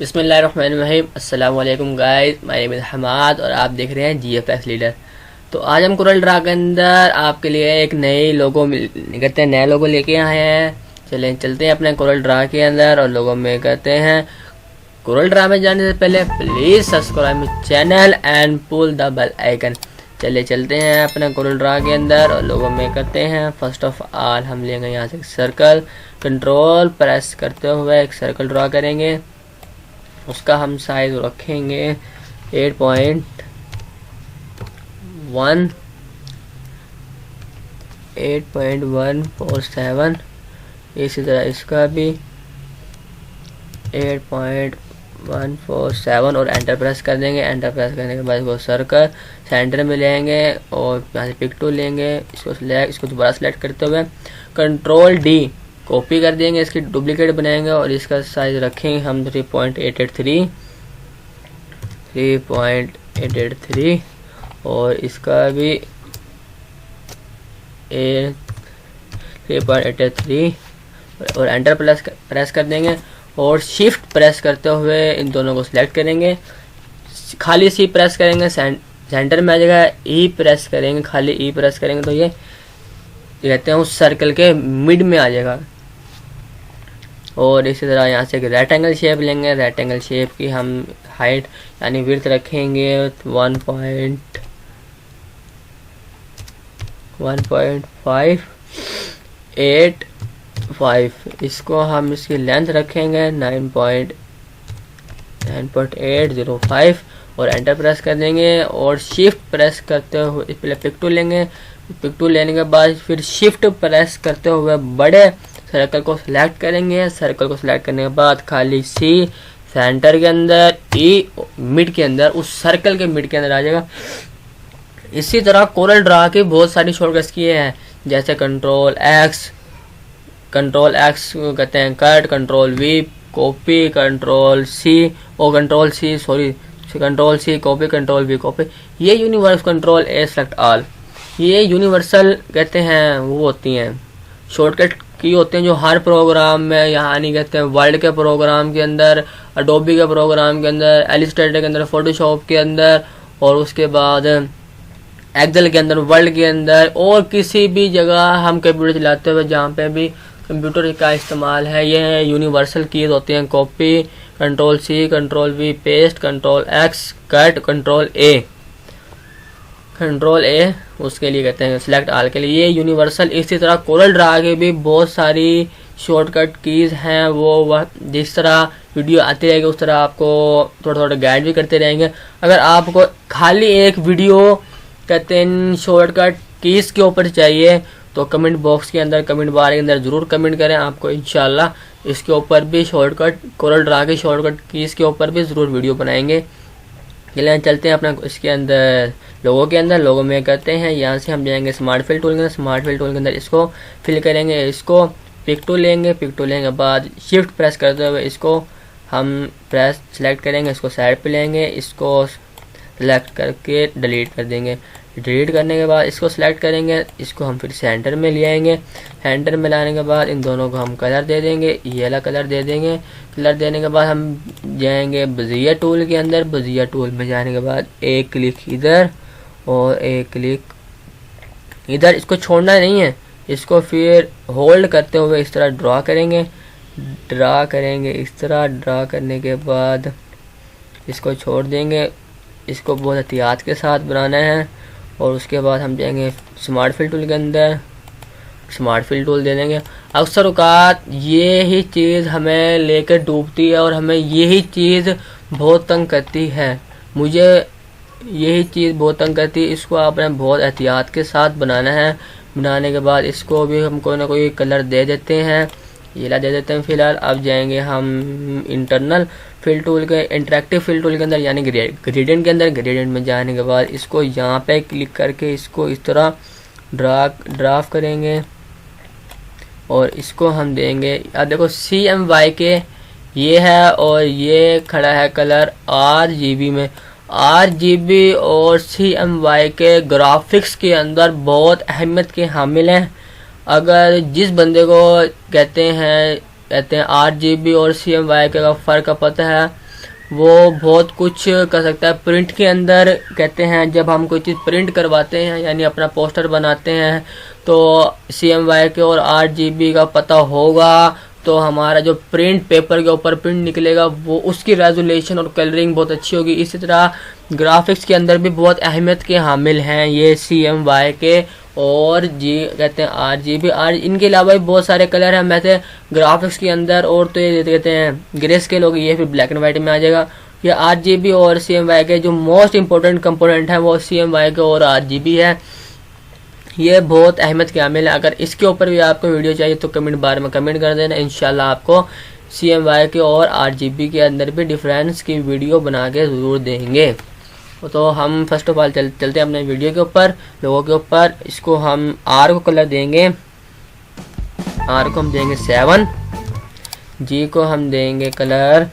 बिस्मिल्लाहिर्रहमानिर्रहीम। अस्सलाम वालेकुम guys, my name is Hammad और आप देख रहे हैं जीएफएक्स लीडर। तो आज हम कोरल ड्रा के अंदर आपके लिए एक नए लोगो कहते हैं नए लोगो लेके आए हैं। चलते हैं अपने कोरल ड्रा के अंदर और लोगो में करते हैं। कोरल ड्रा में जाने से पहले please subscribe my channel and pull the bell icon. चलते हैं अपने कोरल ड्रा के अंदर और लोगों में करते हैं। फर्स्ट ऑफ ऑल हम लेंगे यहाँ से सर्कल, कंट्रोल प्रेस करते हुए एक सर्कल ड्रा करेंगे। उसका हम साइज रखेंगे 8.147। इसी तरह इसका भी 8.147 और एंटर प्रेस कर देंगे। एंटर प्रेस करने के बाद इसको सर्कल सेंटर में लेंगे और यहाँ से पिक टूल लेंगे। इसको दोबारा सेलेक्ट करते हुए कंट्रोल डी कॉपी कर देंगे, इसकी डुप्लीकेट बनाएंगे और इसका साइज रखेंगे हम 3.883 और इसका भी 3.883 और एंटर प्रेस कर देंगे और शिफ्ट प्रेस करते हुए इन दोनों को सिलेक्ट करेंगे। खाली सी प्रेस करेंगे, सेंटर में आ जाएगा। ई प्रेस करेंगे, खाली ई प्रेस करेंगे तो ये कहते हैं उस सर्कल के मिड में आ जाएगा। और इसी तरह यहाँ से एक रेक्टेंगल शेप लेंगे। रेक्टेंगल शेप की हम हाइट यानी विड्थ रखेंगे 1.585। इसको हम इसकी लेंथ रखेंगे 9.805 और एंटर प्रेस कर देंगे और शिफ्ट प्रेस करते हुए पहले पिक टूल लेंगे। पिक टूल लेने के बाद फिर शिफ्ट प्रेस करते हुए बड़े सर्कल को सिलेक्ट करेंगे। सर्कल को सिलेक्ट करने के बाद खाली सी सेंटर के अंदर, ई मिड के अंदर, उस सर्कल के मिड के अंदर आ जाएगा। इसी तरह कोरल ड्रा की बहुत सारी शॉर्टकट्स किए हैं, जैसे कंट्रोल एक्स कहते हैं cut, control V copy, control C copy, control V copy. ये universe control A select all, ये यूनिवर्सल कहते हैं वो होती हैं शॉर्टकट की होते हैं जो हर प्रोग्राम में, यहाँ नहीं कहते हैं वर्ड के प्रोग्राम के अंदर, अडोबी के प्रोग्राम के अंदर, इलस्ट्रेटर के अंदर, फोटोशॉप के अंदर और उसके बाद एक्सेल के अंदर, वर्ड के अंदर और किसी भी जगह हम कंप्यूटर चलाते हुए जहाँ पे भी कंप्यूटर का इस्तेमाल है, ये यूनिवर्सल कीज होती हैं। Copy, control C, control V paste, control X cut, control A उसके लिए कहते हैं सिलेक्ट ऑल के लिए, ये यूनिवर्सल। इसी तरह कोरल ड्रा के भी बहुत सारी शॉर्टकट कीज हैं, वो जिस तरह वीडियो आती रहेगी उस तरह आपको थोड़ा गाइड भी करते रहेंगे। अगर आपको खाली एक वीडियो कहते हैं शॉर्टकट कीज के ऊपर चाहिए तो कमेंट बॉक्स के अंदर, कमेंट बार के अंदर ज़रूर कमेंट करें। आपको इंशाल्लाह इसके ऊपर भी शॉर्टकट, कोरल ड्रा के शॉर्टकट कीज के ऊपर भी ज़रूर वीडियो बनाएंगे। चलिए चलते हैं अपना इसके अंदर लोगों के अंदर। लोगों में करते हैं, यहाँ से हम जाएंगे स्मार्ट फिल टूल के अंदर। स्मार्ट फिल टूल के अंदर इसको फिल करेंगे। इसको पिक टूल लेंगे। पिक टूल लेने के बाद शिफ्ट प्रेस करते हुए इसको हम सेलेक्ट करेंगे। इसको साइड पे लेंगे, इसको सेलेक्ट करके डिलीट कर देंगे। डिलीट करने के बाद इसको सेलेक्ट करेंगे, इसको हम फिर सेंटर में ले आएंगे। सेंटर में लाने के बाद इन दोनों को हम कलर दे देंगे, ये वाला कलर दे देंगे। कलर देने के बाद हम जाएंगे बजिया टूल के अंदर। बजिया टूल में जाने के बाद एक क्लिक इधर और एक क्लिक इधर, इसको छोड़ना नहीं है। इसको फिर होल्ड करते हुए इस तरह ड्रा करेंगे इस तरह। ड्रा करने के बाद इसको छोड़ देंगे। इसको बहुत एहतियात के साथ बनाना है और उसके बाद हम जाएंगे स्मार्ट फिल टूल के अंदर। स्मार्ट फिल टूल दे देंगे। अक्सर औकात ये ही चीज़ हमें लेकर डूबती है और हमें यही चीज़ बहुत तंग करती है। मुझे यही चीज़ बहुत तंग करती है। इसको आपने बहुत एहतियात के साथ बनाना है। बनाने के बाद इसको भी हम कोई ना कोई कलर दे देते हैं, ये ला दे देते हैं फिलहाल। अब जाएंगे हम इंटरनल फिल टूल के, इंटरेक्टिव फिल टूल के अंदर यानी ग्रेडियंट के अंदर। ग्रेडियंट में जाने के बाद इसको यहाँ पे क्लिक करके इसको इस तरह ड्राफ्ट करेंगे और इसको हम देंगे। अब देखो CMYK ये है और ये खड़ा है कलर RGB में। RGB और CMYK ग्राफिक्स के अंदर बहुत अहमियत के हामिल हैं। अगर जिस बंदे को कहते हैं RGB और CMYK का फ़र्क पता है वो बहुत कुछ कर सकता है। प्रिंट के अंदर कहते हैं जब हम कोई चीज़ प्रिंट करवाते हैं यानी अपना पोस्टर बनाते हैं तो CMYK और RGB का पता होगा तो हमारा जो प्रिंट पेपर के ऊपर प्रिंट निकलेगा वो उसकी रेजोल्यूशन और कलरिंग बहुत अच्छी होगी। इसी तरह ग्राफिक्स के अंदर भी बहुत अहमियत के हामिल हैं ये CMYK और जी कहते हैं RGB। इनके अलावा भी बहुत सारे कलर हैं वैसे ग्राफिक्स के अंदर, और तो ये कहते हैं ग्रे स्केल होगी, ये फिर ब्लैक एंड वाइट में आ जाएगा। ये RGB और CMYK जो मोस्ट इंपॉर्टेंट कंपोनेंट है वो CMYK और RGB है। ये बहुत अहमियत के हामिल है। अगर इसके ऊपर भी आपको वीडियो चाहिए तो कमेंट बार में कमेंट कर देना, इंशाल्लाह आपको CMYK और RGB के अंदर भी डिफरेंस की वीडियो बना के ज़रूर देंगे। तो हम फर्स्ट ऑफ ऑल चलते हैं अपने वीडियो के ऊपर, लोगों के ऊपर। इसको हम R को कलर देंगे, R को हम देंगे 7, G को हम देंगे कलर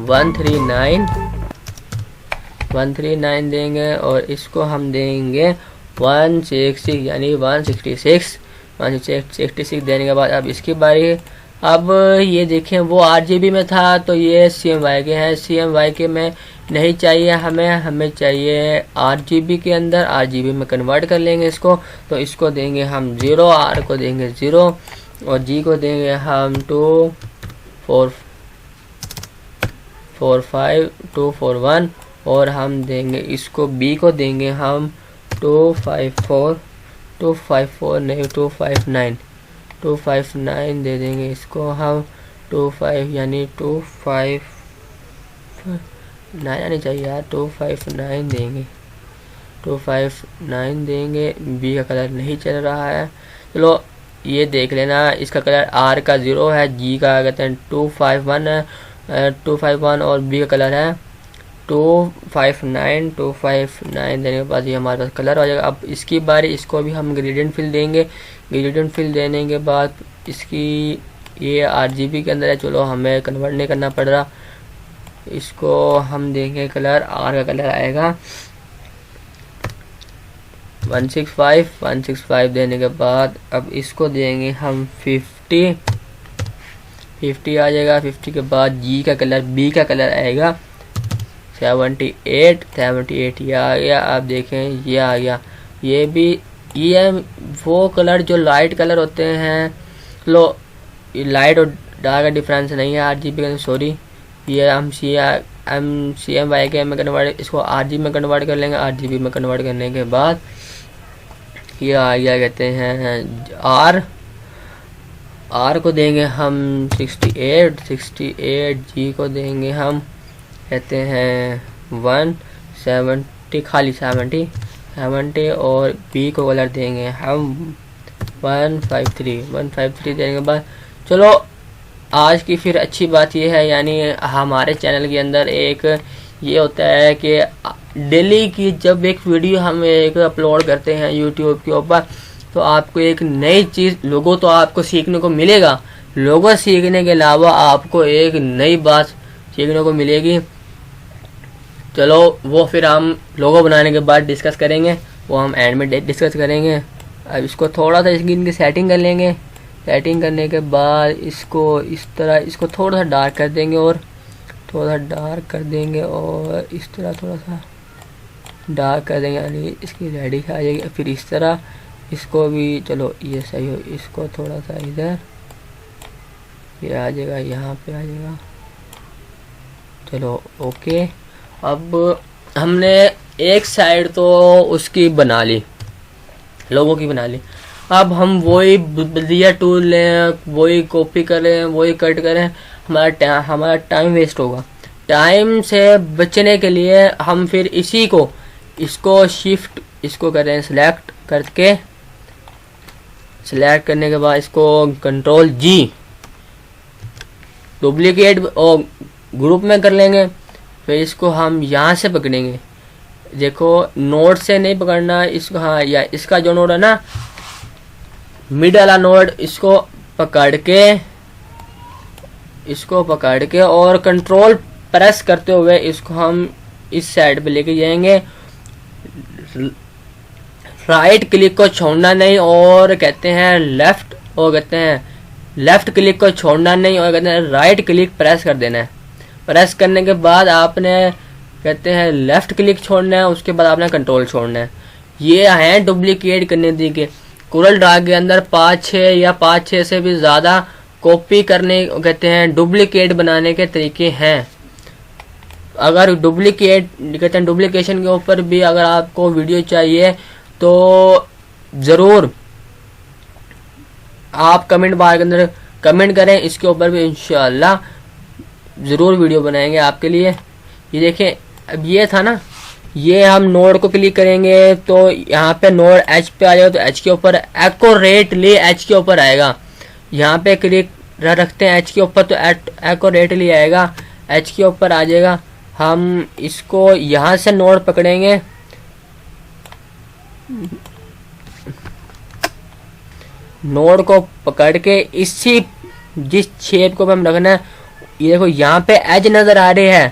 139 देंगे और इसको हम देंगे 166 यानी 166 देने के बाद अब इसकी बारी। अब ये देखें वो RGB में था तो ये CMYK है, CMYK में नहीं चाहिए हमें चाहिए RGB के अंदर, RGB में कन्वर्ट कर लेंगे इसको। तो इसको देंगे हम 0, R को देंगे 0 और G को देंगे हम 241 और हम देंगे इसको B को देंगे हम 254 नहीं 259 दे देंगे इसको हम 25 यानी 259 आनी चाहिए यार, 259 देंगे। बी का कलर नहीं चल रहा है, चलो ये देख लेना। इसका कलर R का 0 है, G का कहते हैं 251 और बी का कलर है 259 देने के बाद ये हमारे पास कलर आ जाएगा। अब इसकी बारी, इसको भी हम ग्रेडियंट फिल देंगे। ग्रेडियंट फिल देने के बाद इसकी ये RGB के अंदर है, चलो हमें कन्वर्ट नहीं करना पड़ रहा। इसको हम देंगे कलर, R का कलर आएगा 165 देने के बाद अब इसको देंगे हम 50 आ जाएगा। 50 के बाद G का कलर, B का कलर आएगा 78 ये आ गया। आप देखें ये आ गया। ये भी ये वो कलर जो लाइट कलर होते हैं, लो लाइट और डार्क का डिफरेंस नहीं है RGB का, सॉरी। ये हम CMYK में कन्वर्ट, इसको RGB में कन्वर्ट कर लेंगे। RGB में कन्वर्ट करने के बाद ये आ गया कहते हैं R को देंगे हम 68 G को देंगे हम कहते हैं 170 खाली 70 और B को कलर देंगे हम 153 देने के बाद चलो आज की फिर अच्छी बात यह है, यानी हमारे चैनल के अंदर एक ये होता है कि डेली की जब एक वीडियो हम एक अपलोड करते हैं यूट्यूब के ऊपर तो आपको एक नई चीज़ लोगों तो आपको सीखने को मिलेगा, लोगों सीखने के अलावा आपको एक नई बात सीखने को मिलेगी। चलो वो फिर हम लोगो बनाने के बाद डिस्कस करेंगे, वो हम एंड में डिस्कस करेंगे। अब इसको थोड़ा सा स्क्रीन की सेटिंग कर लेंगे। सेटिंग करने के बाद इसको इस तरह इसको थोड़ा सा डार्क कर देंगे और इस तरह थोड़ा सा डार्क कर देंगे, यानी इसकी रेडी आ जाएगी। फिर इस तरह इसको भी चलो ये सही हो, इसको थोड़ा सा इधर ये आ जाएगा, यहाँ पे आ जाएगा। चलो ओके, अब हमने एक साइड तो उसकी बना ली, लोगों की बना ली। अब हम वही बेजियर टूल लें, वही कॉपी करें, वही कट करें, हमारा टाइम वेस्ट होगा। टाइम से बचने के लिए हम फिर इसको शिफ्ट इसको करें सेलेक्ट करके, सेलेक्ट करने के बाद इसको कंट्रोल G डुप्लीकेट और ग्रुप में कर लेंगे। फिर इसको हम यहाँ से पकड़ेंगे, देखो नोड से नहीं पकड़ना इसको, हाँ या इसका जो नोड है ना मिड वाला नोड, इसको पकड़ के और कंट्रोल प्रेस करते हुए इसको हम इस साइड पे लेके जाएंगे। राइट क्लिक को छोड़ना नहीं और कहते हैं लेफ्ट क्लिक को छोड़ना नहीं और कहते हैं राइट क्लिक प्रेस कर देना है। प्रेस करने के बाद आपने कहते हैं लेफ्ट क्लिक छोड़ना है, उसके बाद आपने कंट्रोल छोड़ना है। ये है डुप्लीकेट करने के कोरल ड्रा के अंदर 5-6 से भी ज़्यादा कॉपी करने कहते हैं डुप्लीकेट बनाने के तरीके हैं। अगर डुप्लीकेट कहते हैं डुप्लीकेशन के ऊपर भी अगर आपको वीडियो चाहिए तो ज़रूर आप कमेंट बार के अंदर कमेंट करें, इसके ऊपर भी इंशाल्लाह ज़रूर वीडियो बनाएंगे आपके लिए। ये देखें, अब ये था ना, ये हम नोड को क्लिक करेंगे तो यहाँ पे नोड एच पे आ जाएगा, तो एच के ऊपर एक्यूरेटली एच के ऊपर आएगा। यहाँ पे क्लिक रखते हैं एच के ऊपर तो एक्यूरेटली आएगा, एच के ऊपर आ जाएगा। हम इसको यहाँ से नोड पकड़ेंगे, नोड को पकड़ के इसी जिस शेप को हम रखना है, ये देखो यहाँ पे एज नज़र आ रही है,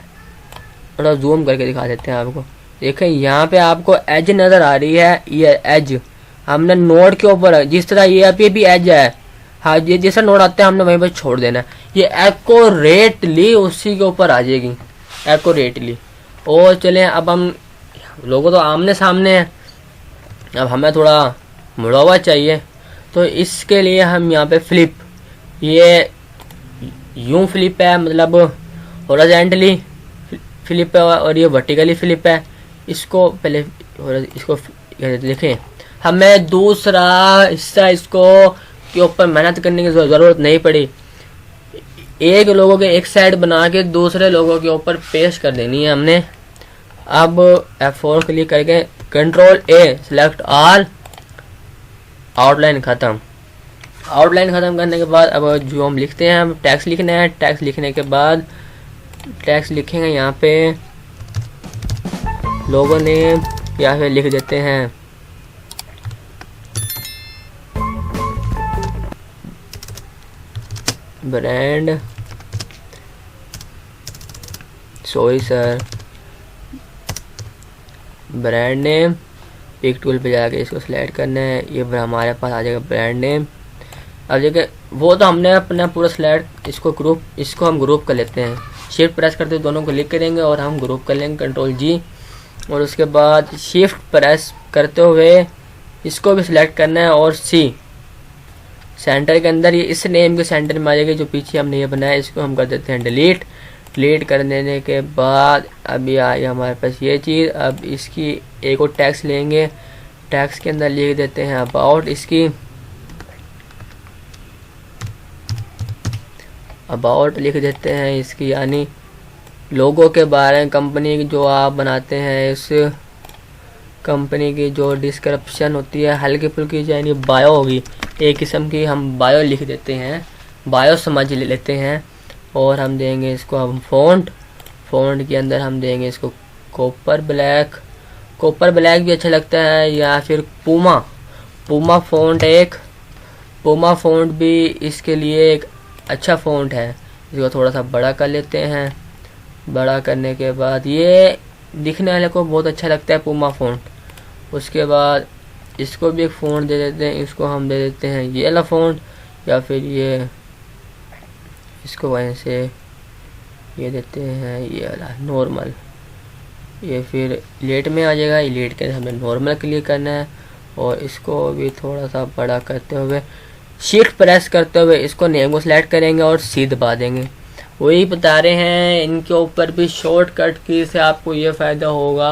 थोड़ा जूम करके दिखा देते हैं आपको। देखें यहाँ पे आपको एज नज़र आ रही है, ये एज हमने नोड के ऊपर जिस तरह ये पे भी एज है, हाँ ये जैसा नोड आता है हमने वहीं पर छोड़ देना है। ये एक्यूरेटली उसी के ऊपर आ जाएगी, एक्यूरेटली। और चलें, अब हम लोगों तो आमने सामने हैं, अब हमें थोड़ा मुड़ा हुआ चाहिए, तो इसके लिए हम यहाँ पे फ्लिप, ये यूं फ्लिप है, मतलब हॉरिजॉन्टली फ्लिप है और ये वर्टिकली फ्लिप है। इसको पहले इसको देखें, हमें दूसरा हिस्सा इसको के ऊपर मेहनत करने की ज़रूरत नहीं पड़ी। एक लोगों के एक साइड बना के दूसरे लोगों के ऊपर पेस्ट कर देनी है हमने। अब F4 क्लिक करके control A select all, outline ख़त्म। आउटलाइन ख़त्म करने के बाद अब जो हम लिखते हैं, हम टैक्स लिखना है। टैक्स लिखने के बाद टैक्स लिखेंगे यहाँ पे लोगों ने, या फिर लिख देते हैं brand, sorry sir, brand name. Pick tool पे जाके इसको सिलेक्ट करना है, ये हमारे पास आ जाएगा ब्रांड नेम। अब देखिए वो तो हमने अपना पूरा सिलेक्ट, इसको हम ग्रुप कर लेते हैं। शिफ्ट प्रेस करते दोनों को क्लिक करेंगे और हम ग्रुप कर लेंगे, कंट्रोल G। और उसके बाद शिफ्ट प्रेस करते हुए इसको भी सिलेक्ट करना है और C सेंटर के अंदर, ये इस नेम के सेंटर में आ जाएगी जो पीछे हमने ये बनाया। इसको हम कर देते हैं डिलीट। डिलीट कर देने के बाद अब ये आई हमारे पास ये चीज़। अब इसकी एक और टैक्स लेंगे, टैक्स के अंदर लिख देते हैं अबाउट, इसकी अबाउट लिख देते हैं इसकी, यानी लोगों के बारे में, कंपनी की जो आप बनाते हैं, इस कंपनी की जो डिस्क्रिप्शन होती है हल्की फुल्की, यानी बायो होगी एक किस्म की, हम बायो लिख देते हैं, बायो समझ लेते हैं। और हम देंगे इसको हम फ़ॉन्ट के अंदर हम देंगे इसको कॉपर ब्लैक भी अच्छा लगता है, या फिर पूमा फ़ॉन्ट, एक पूमा फ़ॉन्ट भी इसके लिए एक अच्छा फ़ॉन्ट है। इसको थोड़ा सा बड़ा कर लेते हैं। बड़ा करने के बाद ये दिखने वाले को बहुत अच्छा लगता है पूमा फ़ॉन्ट। उसके बाद इसको भी एक फ़ॉन्ट दे देते हैं, इसको हम दे देते हैं ये वाला फ़ॉन्ट, या फिर ये इसको वहीं से ये देते हैं ये वाला नॉर्मल, ये फिर लेट में आ जाएगा। लेट के हमें नॉर्मल क्लिक करना है और इसको भी थोड़ा सा बड़ा करते हुए शिफ्ट प्रेस करते हुए इसको नेम को सिलेक्ट करेंगे और C दबा देंगे। वही बता रहे हैं, इनके ऊपर भी शॉर्टकट की से आपको ये फ़ायदा होगा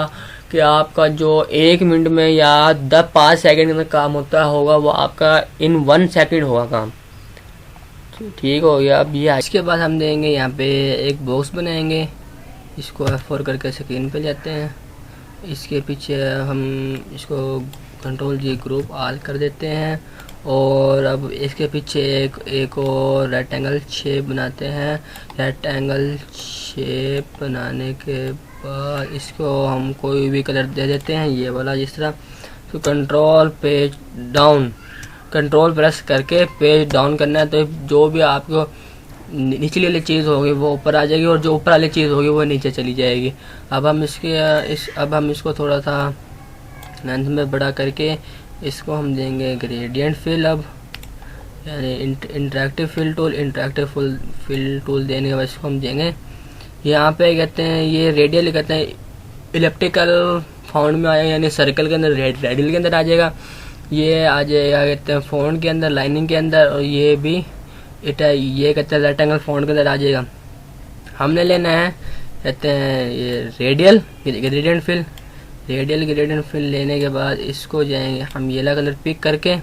कि आपका जो 1 मिनट में या 5 सेकंड में काम होता होगा वो आपका इन 1 सेकंड होगा काम। ठीक हो गया। अब ये इसके बाद हम देंगे यहाँ पे एक बॉक्स बनाएंगे, इसको F4 करके स्क्रीन पे लेते हैं। इसके पीछे हम इसको कंट्रोल G ग्रुप ऑल कर देते हैं और अब इसके पीछे एक और रेक्टेंगल शेप बनाते हैं। रेक्टेंगल शेप बनाने के बाद इसको हम कोई भी कलर दे देते हैं, ये वाला जिस तरह। तो कंट्रोल प्रेस करके पेज डाउन करना है, तो जो भी आपको निचली वाली चीज़ होगी वो ऊपर आ जाएगी और जो ऊपर वाली चीज़ होगी वो नीचे चली जाएगी। अब हम इसको थोड़ा सा लेंथ में बड़ा करके इसको हम देंगे ग्रेडियंट फिल। अब यानी इंटरेक्टिव फिल टूल देने के बाद इसको हम देंगे यहाँ पे कहते हैं ये रेडियल कहते हैं इलेप्टिकल फाउंड में आएगा, यानी सर्कल के अंदर रेडियल के अंदर आ जाएगा। ये आ जाएगा कहते हैं फाउंड के अंदर, लाइनिंग के अंदर, और ये भी ये कहते हैं रेक्टेंगल फाउंड के अंदर आ जाएगा। हमने लेना है कहते हैं ये radial gradient fill. Radial gradient fill लेने के बाद इसको जाएंगे हम येला कलर पिक करके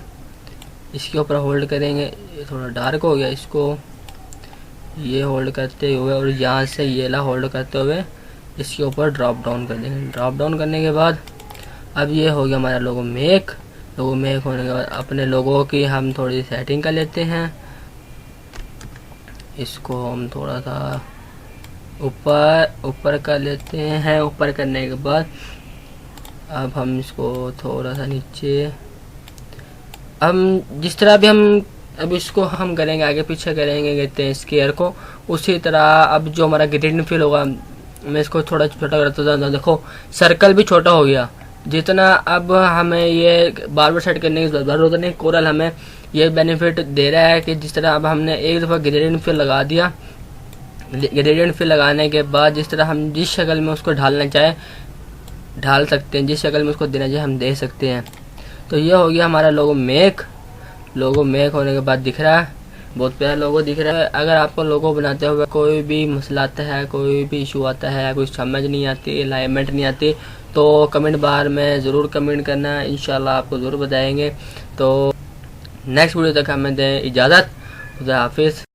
इसके ऊपर होल्ड करेंगे। ये थोड़ा डार्क हो गया, इसको ये होल्ड करते हुए और यहाँ से येला होल्ड करते हुए इसके ऊपर ड्रॉप डाउन कर देंगे। ड्रॉप डाउन करने के बाद अब ये हो गया हमारा लोगो मेक। लोगो मेक होने के बाद अपने लोगों की हम थोड़ी सेटिंग कर लेते हैं। इसको हम थोड़ा सा ऊपर कर लेते हैं। ऊपर करने के बाद अब हम इसको थोड़ा सा नीचे, हम जिस तरह भी हम अब इसको हम करेंगे आगे पीछे करेंगे कहते हैं स्केयर को, उसी तरह अब जो हमारा ग्रेडियंट फिल होगा मैं इसको थोड़ा छोटा करता हूँ। देखो सर्कल भी छोटा हो गया जितना। अब हमें ये बार बार सेट करने की जरूरत नहीं। कोरल हमें ये बेनिफिट दे रहा है कि जिस तरह अब हमने एक दफ़ा ग्रेडियंट फिल लगा दिया, ग्रेडियंट फिल लगाने के बाद जिस तरह हम जिस शक्ल में उसको ढालना चाहे ढाल सकते हैं, जिस शक्ल में उसको देना चाहे हम दे सकते हैं। तो ये हो गया हमारा लोगो मेक। लोगो मेक होने के बाद दिख रहा है, बहुत प्यारा लोगो दिख रहा है। अगर आपको लोगो बनाते हुए कोई भी मसला आता है, कोई भी इशू आता है, कोई समझ नहीं आती, अलाइनमेंट नहीं आती, तो कमेंट बार में ज़रूर कमेंट करना, इंशाल्लाह आपको ज़रूर बताएंगे। तो नेक्स्ट वीडियो तक हमें दें इजाज़त। खुदा हाफिज़।